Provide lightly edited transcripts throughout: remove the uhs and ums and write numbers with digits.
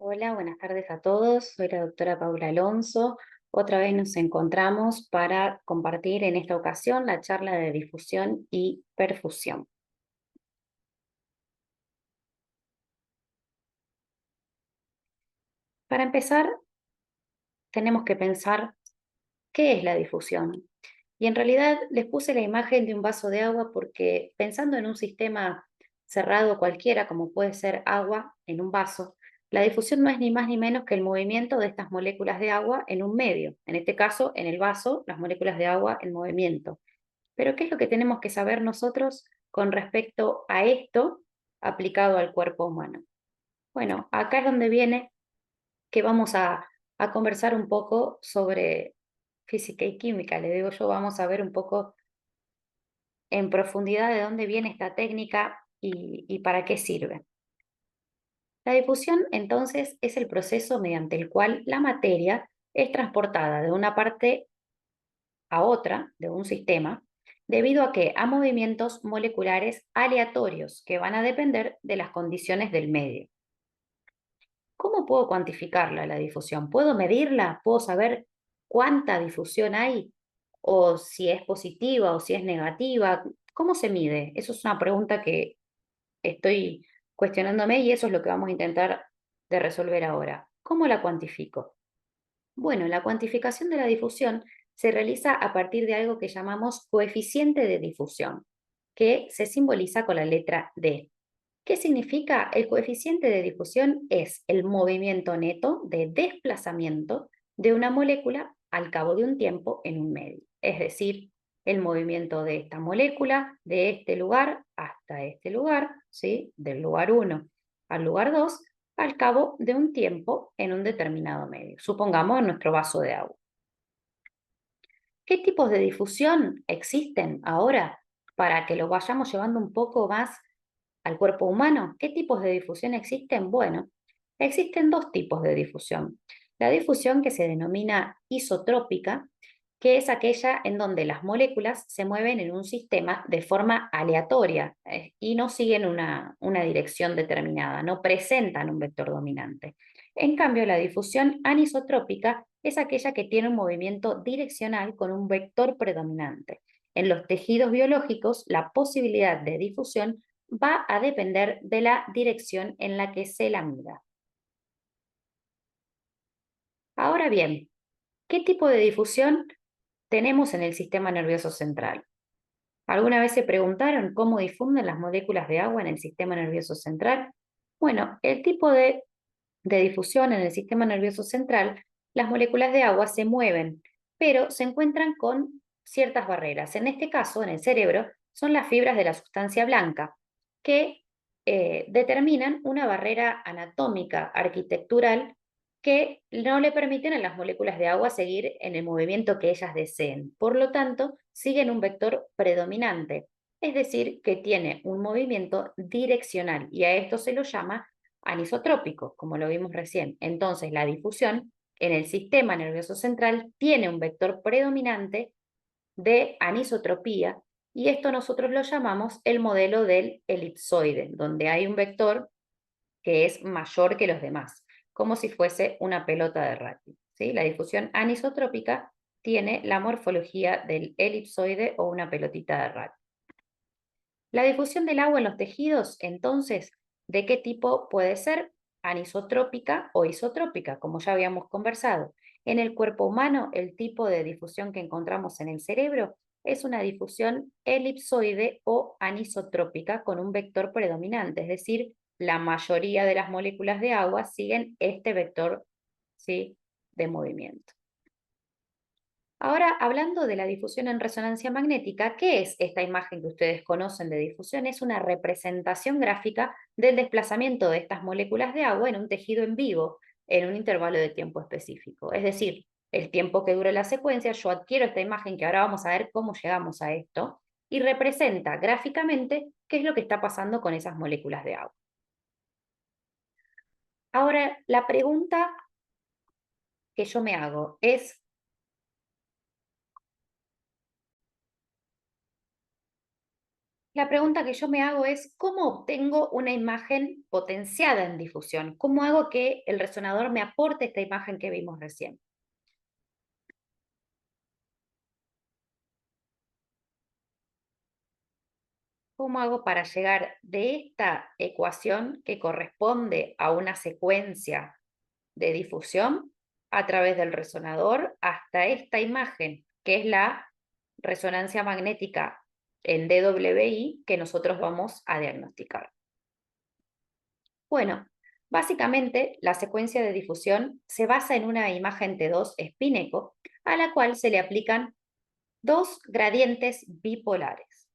Hola, buenas tardes a todos. Soy la doctora Paula Alonso. Otra vez nos encontramos para compartir en esta ocasión la charla de difusión y perfusión. Para empezar, tenemos que pensar qué es la difusión. Y en realidad les puse la imagen de un vaso de agua porque pensando en un sistema cerrado cualquiera, como puede ser agua en un vaso, la difusión no es ni más ni menos que el movimiento de estas moléculas de agua en un medio. En este caso, en el vaso, las moléculas de agua en movimiento. Pero ¿qué es lo que tenemos que saber nosotros con respecto a esto aplicado al cuerpo humano? Bueno, acá es donde viene que vamos a conversar un poco sobre física y química. Le digo yo, vamos a ver un poco en profundidad de dónde viene esta técnica y para qué sirve. La difusión, entonces, es el proceso mediante el cual la materia es transportada de una parte a otra de un sistema, debido a que a movimientos moleculares aleatorios que van a depender de las condiciones del medio. ¿Cómo puedo cuantificarla la difusión? ¿Puedo medirla? ¿Puedo saber cuánta difusión hay? ¿O si es positiva o si es negativa? ¿Cómo se mide? Eso es una pregunta que estoy cuestionándome y eso es lo que vamos a intentar de resolver ahora. ¿Cómo la cuantifico? Bueno, la cuantificación de la difusión se realiza a partir de algo que llamamos coeficiente de difusión, que se simboliza con la letra D. ¿Qué significa? El coeficiente de difusión es el movimiento neto de desplazamiento de una molécula al cabo de un tiempo en un medio. Es decir, el movimiento de esta molécula de este lugar hasta este lugar, ¿sí? Del lugar 1 al lugar 2, al cabo de un tiempo en un determinado medio. Supongamos en nuestro vaso de agua. ¿Qué tipos de difusión existen ahora para que lo vayamos llevando un poco más al cuerpo humano? ¿Qué tipos de difusión existen? Bueno, existen dos tipos de difusión. La difusión que se denomina isotrópica, que es aquella en donde las moléculas se mueven en un sistema de forma aleatoria y no siguen una dirección determinada, no presentan un vector dominante. En cambio, la difusión anisotrópica es aquella que tiene un movimiento direccional con un vector predominante. En los tejidos biológicos, la posibilidad de difusión va a depender de la dirección en la que se la mida. Ahora bien, ¿qué tipo de difusión tenemos en el sistema nervioso central? ¿Alguna vez se preguntaron cómo difunden las moléculas de agua en el sistema nervioso central? Bueno, el tipo de difusión en el sistema nervioso central, las moléculas de agua se mueven, pero se encuentran con ciertas barreras. En este caso, en el cerebro, son las fibras de la sustancia blanca, que determinan una barrera anatómica, arquitectural, que no le permiten a las moléculas de agua seguir en el movimiento que ellas deseen. Por lo tanto, siguen un vector predominante, es decir, que tiene un movimiento direccional y a esto se lo llama anisotrópico, como lo vimos recién. Entonces, la difusión en el sistema nervioso central tiene un vector predominante de anisotropía y esto nosotros lo llamamos el modelo del elipsoide, donde hay un vector que es mayor que los demás, como si fuese una pelota de rugby, ¿sí? La difusión anisotrópica tiene la morfología del elipsoide o una pelotita de rugby. La difusión del agua en los tejidos, entonces, ¿de qué tipo puede ser? Anisotrópica o isotrópica, como ya habíamos conversado. En el cuerpo humano, el tipo de difusión que encontramos en el cerebro es una difusión elipsoide o anisotrópica con un vector predominante, es decir, la mayoría de las moléculas de agua siguen este vector, ¿sí?, de movimiento. Ahora, hablando de la difusión en resonancia magnética, ¿qué es esta imagen que ustedes conocen de difusión? Es una representación gráfica del desplazamiento de estas moléculas de agua en un tejido en vivo en un intervalo de tiempo específico. Es decir, el tiempo que dure la secuencia, yo adquiero esta imagen que ahora vamos a ver cómo llegamos a esto y representa gráficamente qué es lo que está pasando con esas moléculas de agua. Ahora, la pregunta que yo me hago es, La pregunta que yo me hago es, ¿cómo obtengo una imagen potenciada en difusión? ¿Cómo hago que el resonador me aporte esta imagen que vimos recién? ¿Cómo hago para llegar de esta ecuación que corresponde a una secuencia de difusión a través del resonador hasta esta imagen, que es la resonancia magnética en DWI que nosotros vamos a diagnosticar? Bueno, básicamente la secuencia de difusión se basa en una imagen T2 spin-echo a la cual se le aplican dos gradientes bipolares.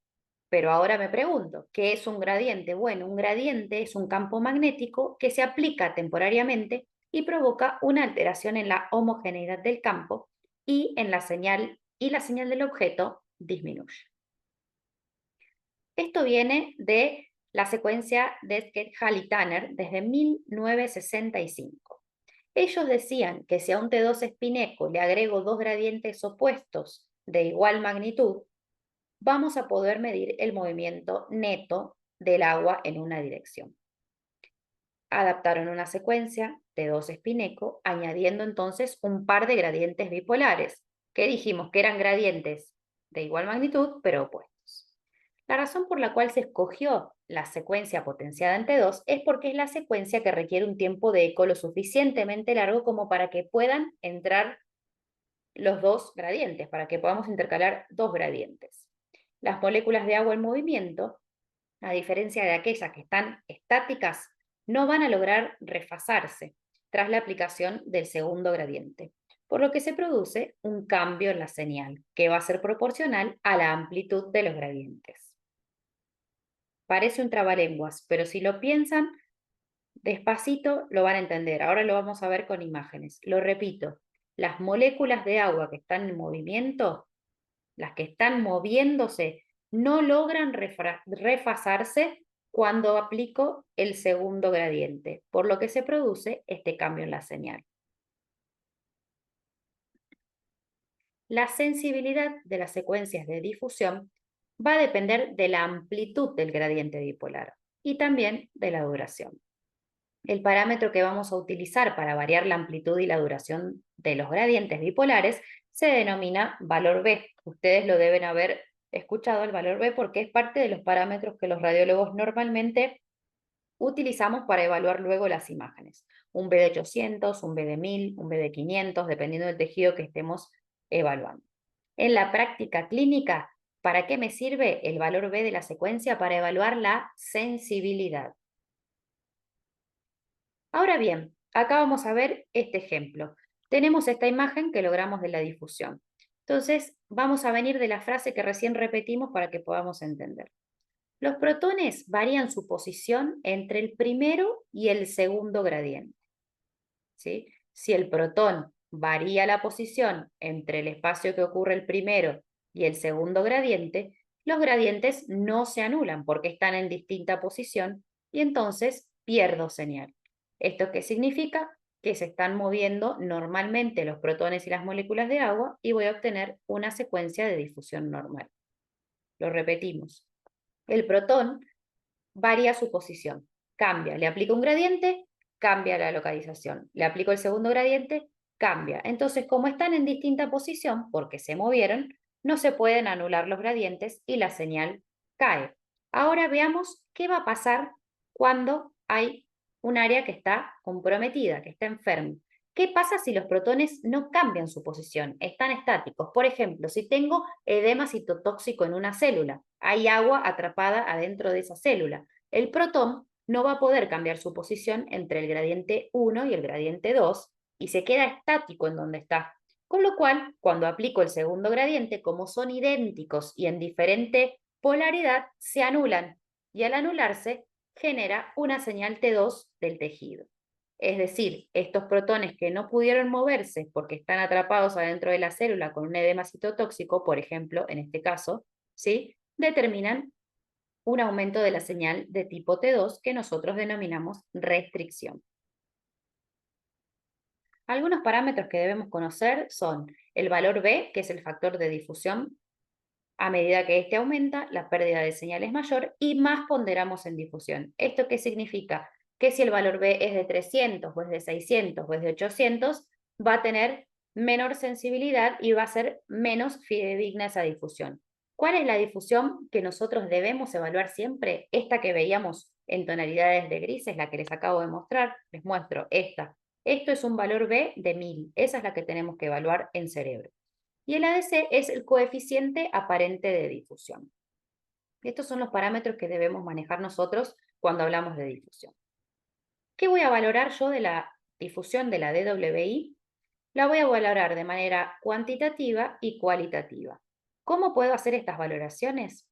Pero ahora me pregunto, ¿qué es un gradiente? Bueno, un gradiente es un campo magnético que se aplica temporariamente y provoca una alteración en la homogeneidad del campo y la señal del objeto disminuye. Esto viene de la secuencia de Halley-Tanner desde 1965. Ellos decían que si a un T2 espineco le agrego dos gradientes opuestos de igual magnitud, vamos a poder medir el movimiento neto del agua en una dirección. Adaptaron una secuencia T2 espineco, añadiendo entonces un par de gradientes bipolares, que dijimos que eran gradientes de igual magnitud, pero opuestos. La razón por la cual se escogió la secuencia potenciada en T2 es porque es la secuencia que requiere un tiempo de eco lo suficientemente largo como para que puedan entrar los dos gradientes, para que podamos intercalar dos gradientes. Las moléculas de agua en movimiento, a diferencia de aquellas que están estáticas, no van a lograr refasarse tras la aplicación del segundo gradiente, por lo que se produce un cambio en la señal, que va a ser proporcional a la amplitud de los gradientes. Parece un trabalenguas, pero si lo piensan despacito lo van a entender. Ahora lo vamos a ver con imágenes. Lo repito, las moléculas de agua que están en movimiento, las que están moviéndose, no logran refasarse cuando aplico el segundo gradiente, por lo que se produce este cambio en la señal. La sensibilidad de las secuencias de difusión va a depender de la amplitud del gradiente bipolar y también de la duración. El parámetro que vamos a utilizar para variar la amplitud y la duración de los gradientes bipolares se denomina valor B. Ustedes lo deben haber escuchado, el valor B, porque es parte de los parámetros que los radiólogos normalmente utilizamos para evaluar luego las imágenes. Un B de 800, un B de 1000, un B de 500, dependiendo del tejido que estemos evaluando. En la práctica clínica, ¿para qué me sirve el valor B de la secuencia? Para evaluar la sensibilidad. Ahora bien, acá vamos a ver este ejemplo. Tenemos esta imagen que logramos de la difusión. Entonces, vamos a venir de la frase que recién repetimos para que podamos entender. Los protones varían su posición entre el primero y el segundo gradiente. ¿Sí? Si el protón varía la posición entre el espacio que ocurre el primero y el segundo gradiente, los gradientes no se anulan porque están en distinta posición y entonces pierdo señal. ¿Esto qué significa? Que se están moviendo normalmente los protones y las moléculas de agua y voy a obtener una secuencia de difusión normal. Lo repetimos. El protón varía su posición, cambia, le aplico un gradiente, cambia la localización, le aplico el segundo gradiente, cambia. Entonces, como están en distinta posición, porque se movieron, no se pueden anular los gradientes y la señal cae. Ahora veamos qué va a pasar cuando hay un área que está comprometida, que está enferma. ¿Qué pasa si los protones no cambian su posición? Están estáticos. Por ejemplo, si tengo edema citotóxico en una célula, hay agua atrapada adentro de esa célula. El protón no va a poder cambiar su posición entre el gradiente 1 y el gradiente 2 y se queda estático en donde está. Con lo cual, cuando aplico el segundo gradiente, como son idénticos y en diferente polaridad, se anulan y al anularse genera una señal T2 del tejido. Es decir, estos protones que no pudieron moverse porque están atrapados adentro de la célula con un edema citotóxico, por ejemplo, en este caso, ¿sí? Determinan un aumento de la señal de tipo T2 que nosotros denominamos restricción. Algunos parámetros que debemos conocer son el valor B, que es el factor de difusión A medida que este aumenta, la pérdida de señal es mayor y más ponderamos en difusión. ¿Esto qué significa? Que si el valor B es de 300 o es de 600 o es de 800, va a tener menor sensibilidad y va a ser menos fidedigna esa difusión. ¿Cuál es la difusión que nosotros debemos evaluar siempre? Esta que veíamos en tonalidades de grises, la que les acabo de mostrar, les muestro esta. Esto es un valor B de 1000, esa es la que tenemos que evaluar en cerebro. Y el ADC es el coeficiente aparente de difusión. Estos son los parámetros que debemos manejar nosotros cuando hablamos de difusión. ¿Qué voy a valorar yo de la difusión de la DWI? La voy a valorar de manera cuantitativa y cualitativa. ¿Cómo puedo hacer estas valoraciones?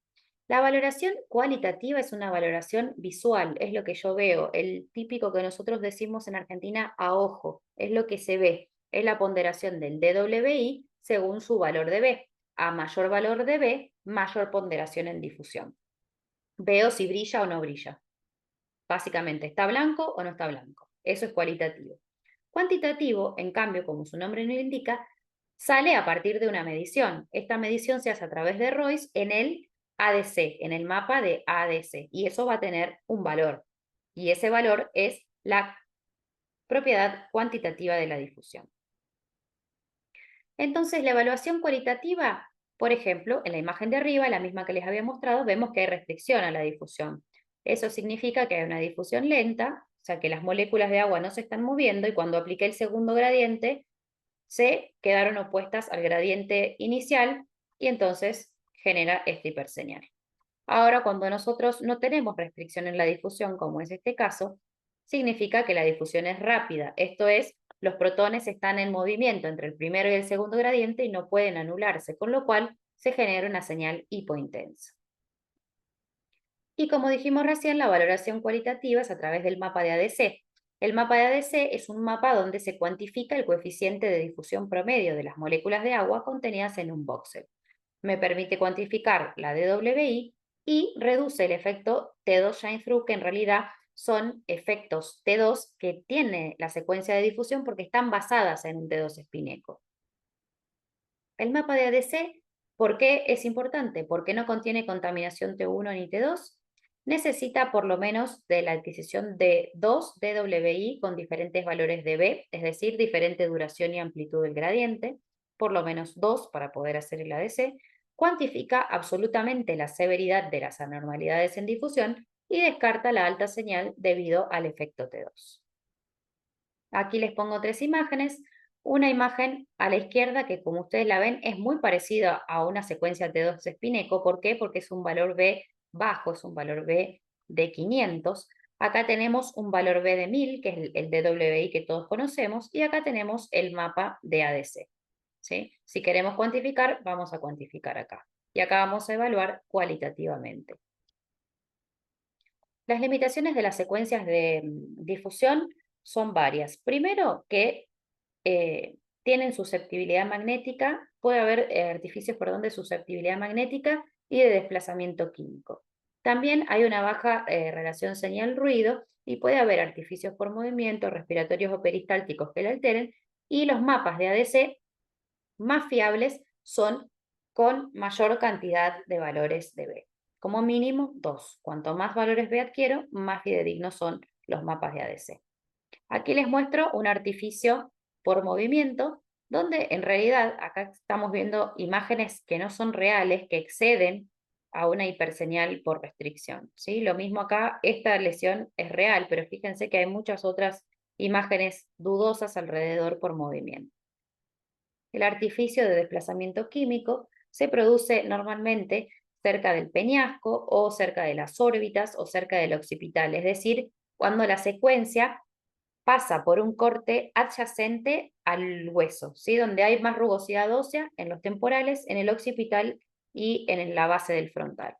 La valoración cualitativa es una valoración visual, es lo que yo veo, el típico que nosotros decimos en Argentina a ojo, es lo que se ve, es la ponderación del DWI según su valor de B. A mayor valor de B, mayor ponderación en difusión. Veo si brilla o no brilla. Básicamente, ¿está blanco o no está blanco? Eso es cualitativo. Cuantitativo, en cambio, como su nombre lo indica, sale a partir de una medición. Esta medición se hace a través de Royce en el ADC, en el mapa de ADC, y eso va a tener un valor. Y ese valor es la propiedad cuantitativa de la difusión. Entonces, la evaluación cualitativa, por ejemplo, en la imagen de arriba, la misma que les había mostrado, vemos que hay restricción a la difusión. Eso significa que hay una difusión lenta, o sea que las moléculas de agua no se están moviendo y cuando apliqué el segundo gradiente, se quedaron opuestas al gradiente inicial y entonces genera esta hiperseñal. Ahora, cuando nosotros no tenemos restricción en la difusión, como es este caso, significa que la difusión es rápida. Esto es, los protones están en movimiento entre el primero y el segundo gradiente y no pueden anularse, con lo cual se genera una señal hipointensa. Y como dijimos recién, la valoración cualitativa es a través del mapa de ADC. El mapa de ADC es un mapa donde se cuantifica el coeficiente de difusión promedio de las moléculas de agua contenidas en un voxel. Me permite cuantificar la DWI y reduce el efecto T2 shine-through, que en realidad son efectos T2 que tiene la secuencia de difusión porque están basadas en un T2 espineco. El mapa de ADC, ¿por qué es importante? Porque no contiene contaminación T1 ni T2. Necesita por lo menos de la adquisición de 2 DWI con diferentes valores de B, es decir, diferente duración y amplitud del gradiente, por lo menos 2 para poder hacer el ADC. Cuantifica absolutamente la severidad de las anormalidades en difusión y descarta la alta señal debido al efecto T2. Aquí les pongo 3 imágenes. Una imagen a la izquierda que, como ustedes la ven, es muy parecida a una secuencia T2 espineco. ¿Por qué? Porque es un valor B bajo, es un valor B de 500. Acá tenemos un valor B de 1000, que es el DWI que todos conocemos, y acá tenemos el mapa de ADC. ¿Sí? Si queremos cuantificar, vamos a cuantificar acá. Y acá vamos a evaluar cualitativamente. Las limitaciones de las secuencias de difusión son varias. Primero, que tienen susceptibilidad magnética, puede haber artificios, perdón, de susceptibilidad magnética y de desplazamiento químico. También hay una baja relación señal-ruido y puede haber artificios por movimiento, respiratorios o peristálticos que la alteren, y los mapas de ADC más fiables son con mayor cantidad de valores de B. Como mínimo 2. Cuanto más valores B adquiero, más fidedignos son los mapas de ADC. Aquí les muestro un artificio por movimiento, donde en realidad acá estamos viendo imágenes que no son reales, que exceden a una hiperseñal por restricción, ¿sí? Lo mismo acá, esta lesión es real, pero fíjense que hay muchas otras imágenes dudosas alrededor por movimiento. El artificio de desplazamiento químico se produce normalmente cerca del peñasco o cerca de las órbitas o cerca del occipital, es decir, cuando la secuencia pasa por un corte adyacente al hueso, ¿sí? Donde hay más rugosidad ósea en los temporales, en el occipital y en la base del frontal.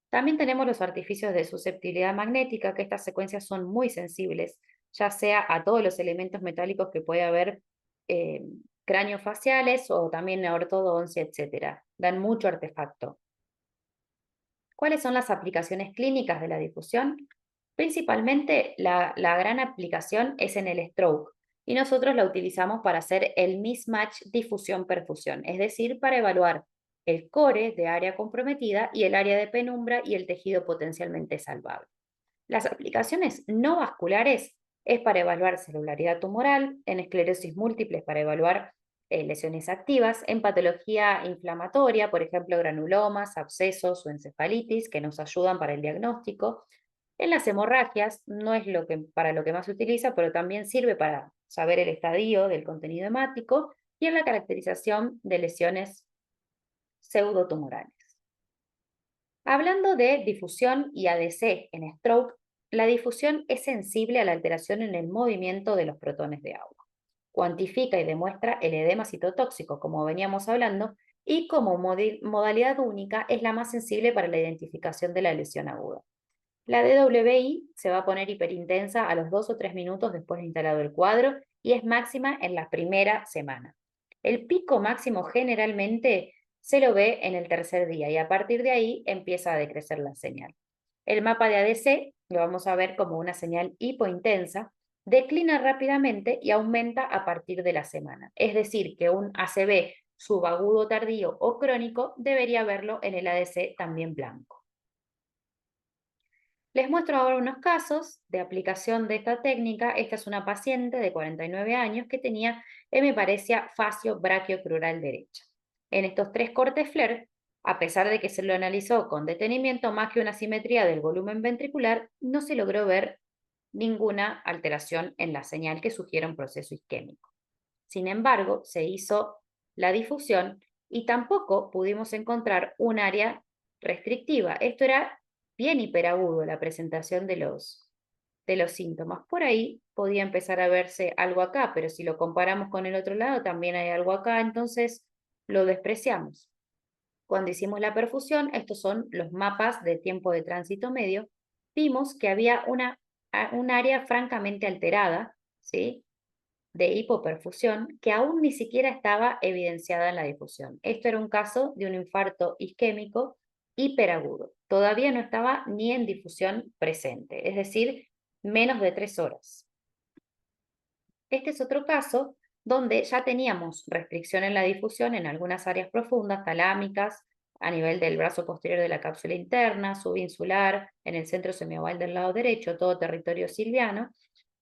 También tenemos los artificios de susceptibilidad magnética, que estas secuencias son muy sensibles, ya sea a todos los elementos metálicos que puede haber eh, craneofaciales o también ortodoncia, etc. Dan mucho artefacto. ¿Cuáles son las aplicaciones clínicas de la difusión? Principalmente la gran aplicación es en el stroke y nosotros la utilizamos para hacer el mismatch difusión-perfusión, es decir, para evaluar el core de área comprometida y el área de penumbra y el tejido potencialmente salvable. Las aplicaciones no vasculares es para evaluar celularidad tumoral, en esclerosis múltiple para evaluar lesiones activas, en patología inflamatoria, por ejemplo, granulomas, abscesos o encefalitis, que nos ayudan para el diagnóstico. En las hemorragias no es para lo que más se utiliza, pero también sirve para saber el estadio del contenido hemático y en la caracterización de lesiones pseudotumorales. Hablando de difusión y ADC en stroke, la difusión es sensible a la alteración en el movimiento de los protones de agua. Cuantifica y demuestra el edema citotóxico, como veníamos hablando, y como modalidad única es la más sensible para la identificación de la lesión aguda. La DWI se va a poner hiperintensa a los 2 o 3 minutos después de instalado el cuadro y es máxima en la primera semana. El pico máximo generalmente se lo ve en el tercer día y a partir de ahí empieza a decrecer la señal. El mapa de ADC lo vamos a ver como una señal hipointensa, declina rápidamente y aumenta a partir de la semana. Es decir, que un ACV subagudo tardío o crónico debería verlo en el ADC también blanco. Les muestro ahora unos casos de aplicación de esta técnica. Esta es una paciente de 49 años que tenía hemiparesia facio-brachiocrural derecha. En estos 3 cortes FLAIR, a pesar de que se lo analizó con detenimiento, más que una simetría del volumen ventricular, no se logró ver ninguna alteración en la señal que sugiere un proceso isquémico. Sin embargo, se hizo la difusión y tampoco pudimos encontrar un área restrictiva. Esto era bien hiperagudo, la presentación de los síntomas. Por ahí podía empezar a verse algo acá, pero si lo comparamos con el otro lado, también hay algo acá, entonces lo despreciamos. Cuando hicimos la perfusión, estos son los mapas de tiempo de tránsito medio, vimos que había un área francamente alterada, ¿sí?, de hipoperfusión que aún ni siquiera estaba evidenciada en la difusión. Esto era un caso de un infarto isquémico hiperagudo. Todavía no estaba ni en difusión presente, es decir, menos de 3 horas. Este es otro caso donde ya teníamos restricción en la difusión en algunas áreas profundas, talámicas, a nivel del brazo posterior de la cápsula interna, subinsular, en el centro semioval del lado derecho, todo territorio silviano.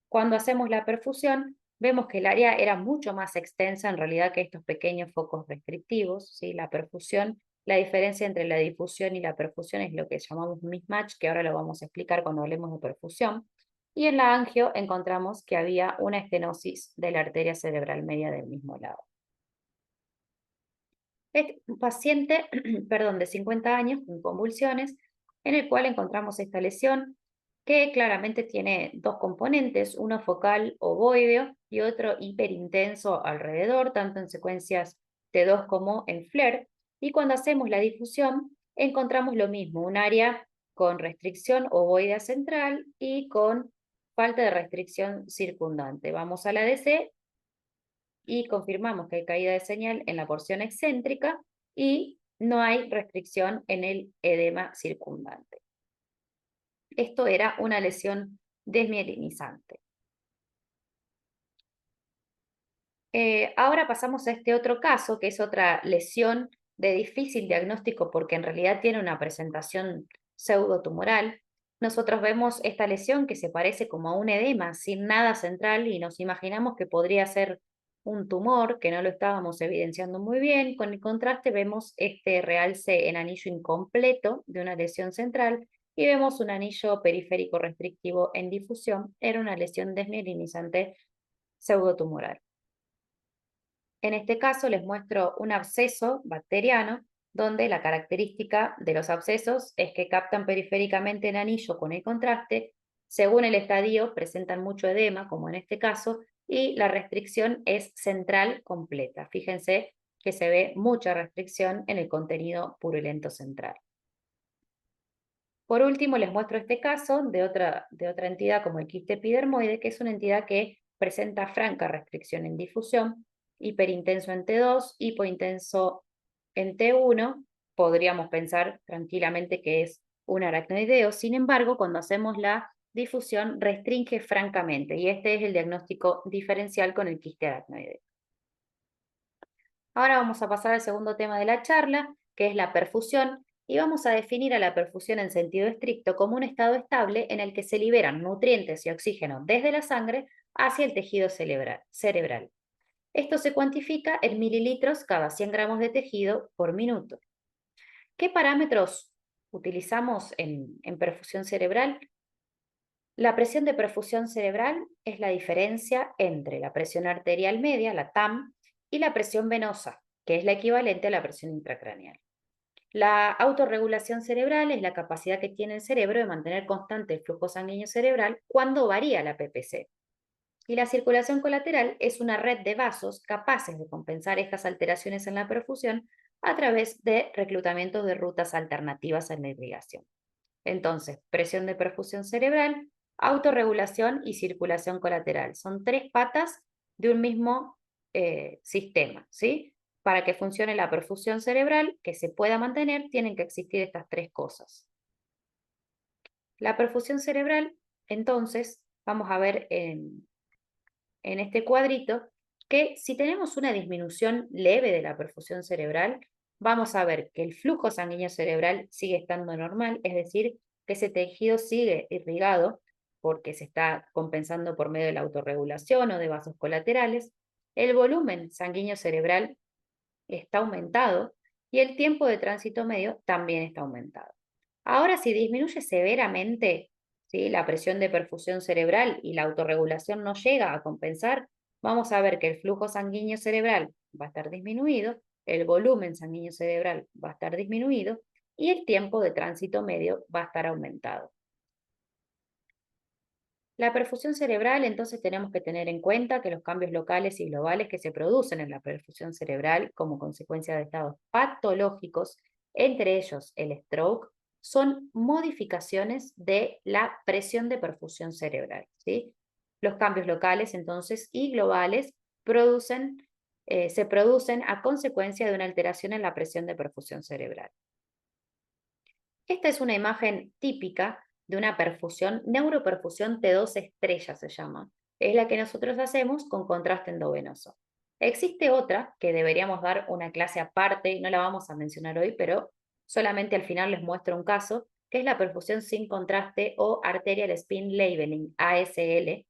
Cuando hacemos la perfusión, vemos que el área era mucho más extensa en realidad que estos pequeños focos restrictivos, ¿sí? La perfusión, la diferencia entre la difusión y la perfusión es lo que llamamos mismatch, que ahora lo vamos a explicar cuando hablemos de perfusión. Y en la angio encontramos que había una estenosis de la arteria cerebral media del mismo lado. Es un paciente, perdón, de 50 años con convulsiones, en el cual encontramos esta lesión que claramente tiene 2 componentes, uno focal ovoideo y otro hiperintenso alrededor, tanto en secuencias T2 como en FLAIR. Y cuando hacemos la difusión, encontramos lo mismo, un área con restricción ovoidea central y con falta de restricción circundante. Vamos a la DC y confirmamos que hay caída de señal en la porción excéntrica y no hay restricción en el edema circundante. Esto era una lesión desmielinizante. Ahora pasamos a este otro caso, que es otra lesión de difícil diagnóstico porque en realidad tiene una presentación pseudotumoral. Nosotros vemos esta lesión que se parece como a un edema sin nada central y nos imaginamos que podría ser un tumor, que no lo estábamos evidenciando muy bien. Con el contraste vemos este realce en anillo incompleto de una lesión central y vemos un anillo periférico restrictivo en difusión. Era una lesión desmielinizante pseudotumoral. En este caso les muestro un absceso bacteriano donde la característica de los abscesos es que captan periféricamente el anillo con el contraste, según el estadio presentan mucho edema, como en este caso, y la restricción es central completa. Fíjense que se ve mucha restricción en el contenido purulento central. Por último, les muestro este caso de otra entidad como el quiste epidermoide, que es una entidad que presenta franca restricción en difusión, hiperintenso en T2, hipointenso en T1. Podríamos pensar tranquilamente que es un aracnoideo, sin embargo, cuando hacemos la difusión restringe francamente, y este es el diagnóstico diferencial con el quiste aracnoideo. Ahora vamos a pasar al segundo tema de la charla, que es la perfusión, y vamos a definir a la perfusión en sentido estricto como un estado estable en el que se liberan nutrientes y oxígeno desde la sangre hacia el tejido cerebral. Esto se cuantifica en mililitros cada 100 gramos de tejido por minuto. ¿Qué parámetros utilizamos en perfusión cerebral? La presión de perfusión cerebral es la diferencia entre la presión arterial media, la TAM, y la presión venosa, que es la equivalente a la presión intracraneal. La autorregulación cerebral es la capacidad que tiene el cerebro de mantener constante el flujo sanguíneo cerebral cuando varía la PPC. Y la circulación colateral es una red de vasos capaces de compensar estas alteraciones en la perfusión a través de reclutamiento de rutas alternativas en la irrigación. Entonces, presión de perfusión cerebral, autorregulación y circulación colateral. Son tres patas de un mismo sistema, ¿sí? Para que funcione la perfusión cerebral, que se pueda mantener, tienen que existir estas tres cosas. La perfusión cerebral, entonces, vamos a ver en este cuadrito que si tenemos una disminución leve de la perfusión cerebral, vamos a ver que el flujo sanguíneo cerebral sigue estando normal, es decir, que ese tejido sigue irrigado porque se está compensando por medio de la autorregulación o de vasos colaterales, el volumen sanguíneo cerebral está aumentado y el tiempo de tránsito medio también está aumentado. Ahora, si disminuye severamente, ¿sí?, la presión de perfusión cerebral y la autorregulación no llega a compensar, vamos a ver que el flujo sanguíneo cerebral va a estar disminuido, el volumen sanguíneo cerebral va a estar disminuido y el tiempo de tránsito medio va a estar aumentado. La perfusión cerebral, entonces tenemos que tener en cuenta que los cambios locales y globales que se producen en la perfusión cerebral como consecuencia de estados patológicos, entre ellos el stroke, son modificaciones de la presión de perfusión cerebral, ¿sí? Los cambios locales, entonces, y globales se producen a consecuencia de una alteración en la presión de perfusión cerebral. Esta es una imagen típica de una perfusión, neuroperfusión T2 estrella se llama. Es la que nosotros hacemos con contraste endovenoso. Existe otra que deberíamos dar una clase aparte, y no la vamos a mencionar hoy, pero solamente al final les muestro un caso, que es la perfusión sin contraste o Arterial Spin Labeling, ASL.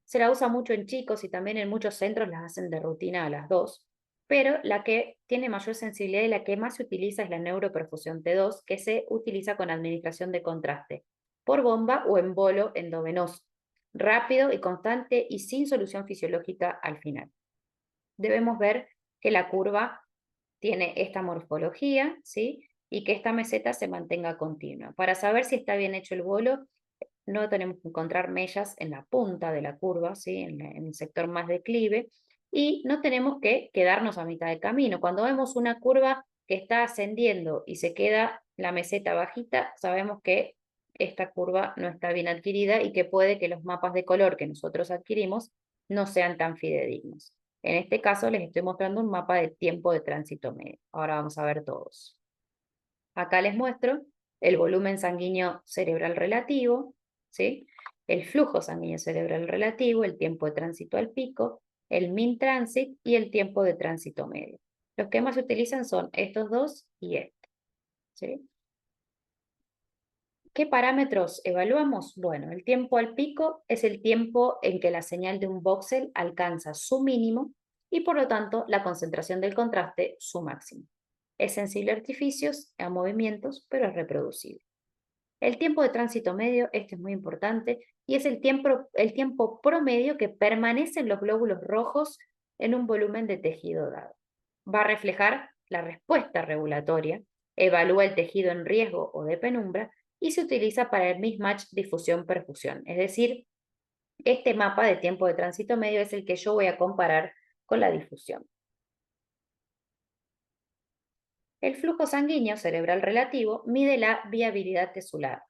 Se la usa mucho en chicos y también en muchos centros las hacen de rutina a las dos, pero la que tiene mayor sensibilidad y la que más se utiliza es la neuroperfusión T2, que se utiliza con administración de contraste, por bomba o en bolo endovenoso, rápido y constante y sin solución fisiológica al final. Debemos ver que la curva tiene esta morfología, ¿sí?, y que esta meseta se mantenga continua. Para saber si está bien hecho el bolo, no tenemos que encontrar mellas en la punta de la curva, ¿sí?, en el sector más declive, y no tenemos que quedarnos a mitad de camino. Cuando vemos una curva que está ascendiendo y se queda la meseta bajita, sabemos que esta curva no está bien adquirida y que puede que los mapas de color que nosotros adquirimos no sean tan fidedignos. En este caso les estoy mostrando un mapa de tiempo de tránsito medio. Ahora vamos a ver todos. Acá les muestro el volumen sanguíneo cerebral relativo, ¿sí?, el flujo sanguíneo cerebral relativo, el tiempo de tránsito al pico, el mean transit y el tiempo de tránsito medio. Los que más se utilizan son estos dos y este, ¿sí? ¿Qué parámetros evaluamos? Bueno, el tiempo al pico es el tiempo en que la señal de un voxel alcanza su mínimo y por lo tanto la concentración del contraste su máximo. Es sensible a artificios, a movimientos, pero es reproducible. El tiempo de tránsito medio, este es muy importante, y es el tiempo promedio que permanecen los glóbulos rojos en un volumen de tejido dado. Va a reflejar la respuesta regulatoria, evalúa el tejido en riesgo o de penumbra, y se utiliza para el mismatch difusión-perfusión. Es decir, este mapa de tiempo de tránsito medio es el que yo voy a comparar con la difusión. El flujo sanguíneo cerebral relativo mide la viabilidad tesular.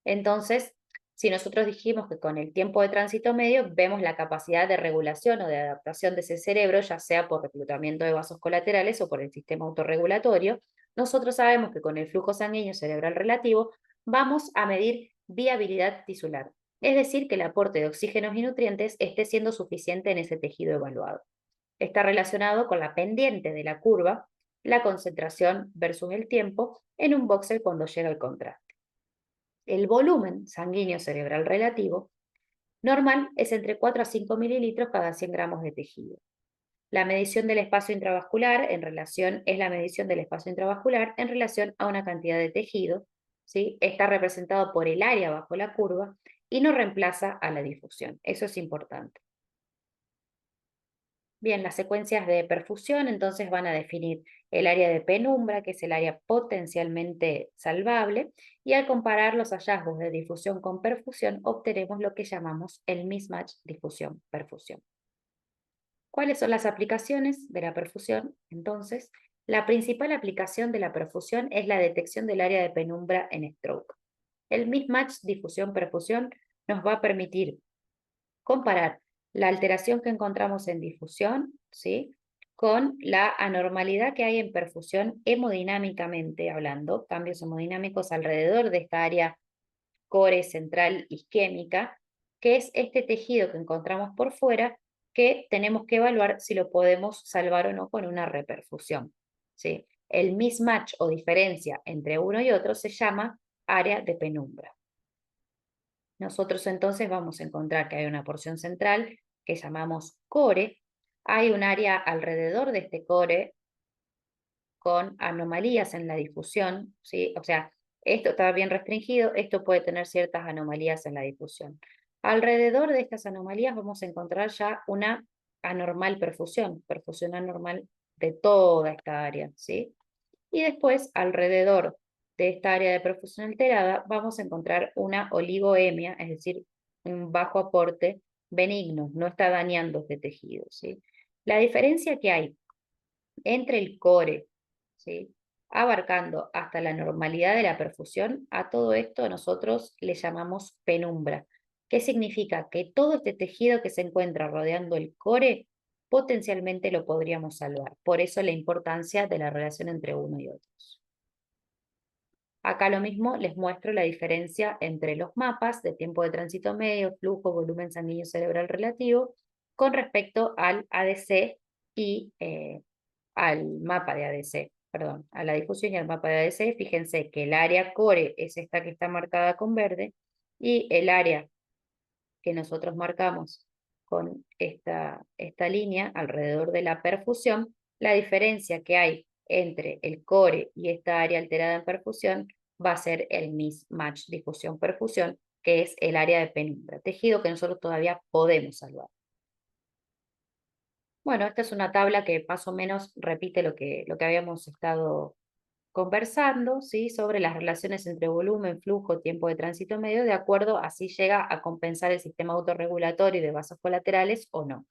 Entonces, si nosotros dijimos que con el tiempo de tránsito medio vemos la capacidad de regulación o de adaptación de ese cerebro, ya sea por reclutamiento de vasos colaterales o por el sistema autorregulatorio, nosotros sabemos que con el flujo sanguíneo cerebral relativo vamos a medir viabilidad tisular, es decir, que el aporte de oxígenos y nutrientes esté siendo suficiente en ese tejido evaluado. Está relacionado con la pendiente de la curva, la concentración versus el tiempo en un voxel cuando llega el contraste. El volumen sanguíneo cerebral relativo normal es entre 4 a 5 mililitros cada 100 gramos de tejido. La medición del espacio intravascular es la medición del espacio intravascular en relación a una cantidad de tejido, ¿sí? Está representado por el área bajo la curva y no reemplaza a la difusión. Eso es importante. Bien, las secuencias de perfusión entonces van a definir el área de penumbra, que es el área potencialmente salvable, y al comparar los hallazgos de difusión con perfusión, obtenemos lo que llamamos el mismatch difusión-perfusión. ¿Cuáles son las aplicaciones de la perfusión? Entonces, la principal aplicación de la perfusión es la detección del área de penumbra en stroke. El mismatch difusión-perfusión nos va a permitir comparar la alteración que encontramos en difusión, ¿sí?, con la anormalidad que hay en perfusión hemodinámicamente hablando, cambios hemodinámicos alrededor de esta área core central isquémica, que es este tejido que encontramos por fuera, que tenemos que evaluar si lo podemos salvar o no con una reperfusión, ¿sí? El mismatch o diferencia entre uno y otro se llama área de penumbra. Nosotros entonces vamos a encontrar que hay una porción central que llamamos core, hay un área alrededor de este core con anomalías en la difusión, ¿sí? O sea, esto está bien restringido, esto puede tener ciertas anomalías en la difusión. Alrededor de estas anomalías vamos a encontrar ya una anormal perfusión anormal de toda esta área, ¿sí? Y después, alrededor de esta área de perfusión alterada, vamos a encontrar una oligoemia, es decir, un bajo aporte benigno, no está dañando este tejido, ¿sí? La diferencia que hay entre el core, ¿sí?, abarcando hasta la normalidad de la perfusión, a todo esto nosotros le llamamos penumbra. ¿Qué significa? Que todo este tejido que se encuentra rodeando el core potencialmente lo podríamos salvar. Por eso la importancia de la relación entre uno y otros. Acá lo mismo les muestro la diferencia entre los mapas de tiempo de tránsito medio, flujo, volumen sanguíneo cerebral relativo, con respecto al ADC y al mapa de ADC, perdón, a la difusión y al mapa de ADC. Fíjense que el área core es esta que está marcada con verde y el área que nosotros marcamos con esta línea alrededor de la perfusión, la diferencia que hay entre el core y esta área alterada en perfusión va a ser el mismatch difusión-perfusión, que es el área de penumbra, tejido que nosotros todavía podemos salvar. Bueno, esta es una tabla que más o menos repite lo que habíamos estado conversando, ¿sí?, sobre las relaciones entre volumen, flujo, tiempo de tránsito medio, de acuerdo a si llega a compensar el sistema autorregulatorio de vasos colaterales o no.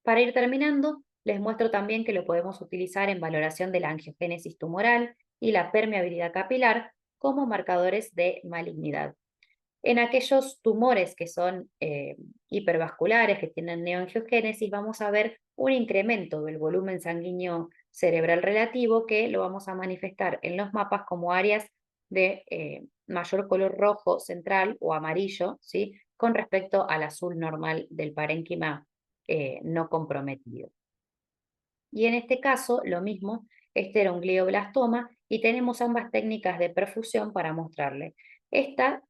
Para ir terminando, les muestro también que lo podemos utilizar en valoración de la angiogénesis tumoral y la permeabilidad capilar como marcadores de malignidad. En aquellos tumores que son hipervasculares, que tienen neoangiogénesis, vamos a ver un incremento del volumen sanguíneo cerebral relativo que lo vamos a manifestar en los mapas como áreas de mayor color rojo central o amarillo, ¿sí?, con respecto al azul normal del parénquima no comprometido. Y en este caso, lo mismo, este era un glioblastoma y tenemos ambas técnicas de perfusión para mostrarle. Estas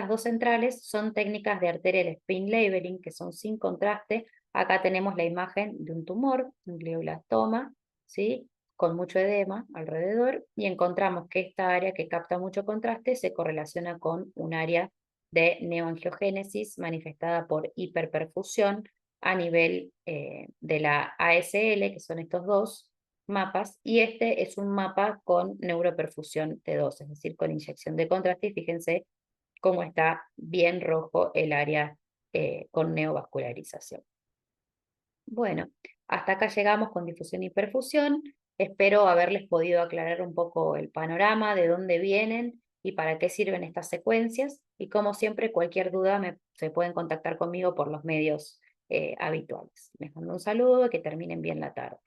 dos centrales son técnicas de arterial spin labeling, que son sin contraste. Acá tenemos la imagen de un tumor, un glioblastoma, ¿sí?, con mucho edema alrededor, y encontramos que esta área que capta mucho contraste se correlaciona con un área de neoangiogénesis manifestada por hiperperfusión a nivel de la ASL, que son estos dos mapas, y este es un mapa con neuroperfusión T2, es decir, con inyección de contraste, y fíjense cómo está bien rojo el área con neovascularización. Bueno, hasta acá llegamos con difusión y perfusión. Espero haberles podido aclarar un poco el panorama, de dónde vienen y para qué sirven estas secuencias. Y como siempre, cualquier duda se pueden contactar conmigo por los medios habituales. Les mando un saludo y que terminen bien la tarde.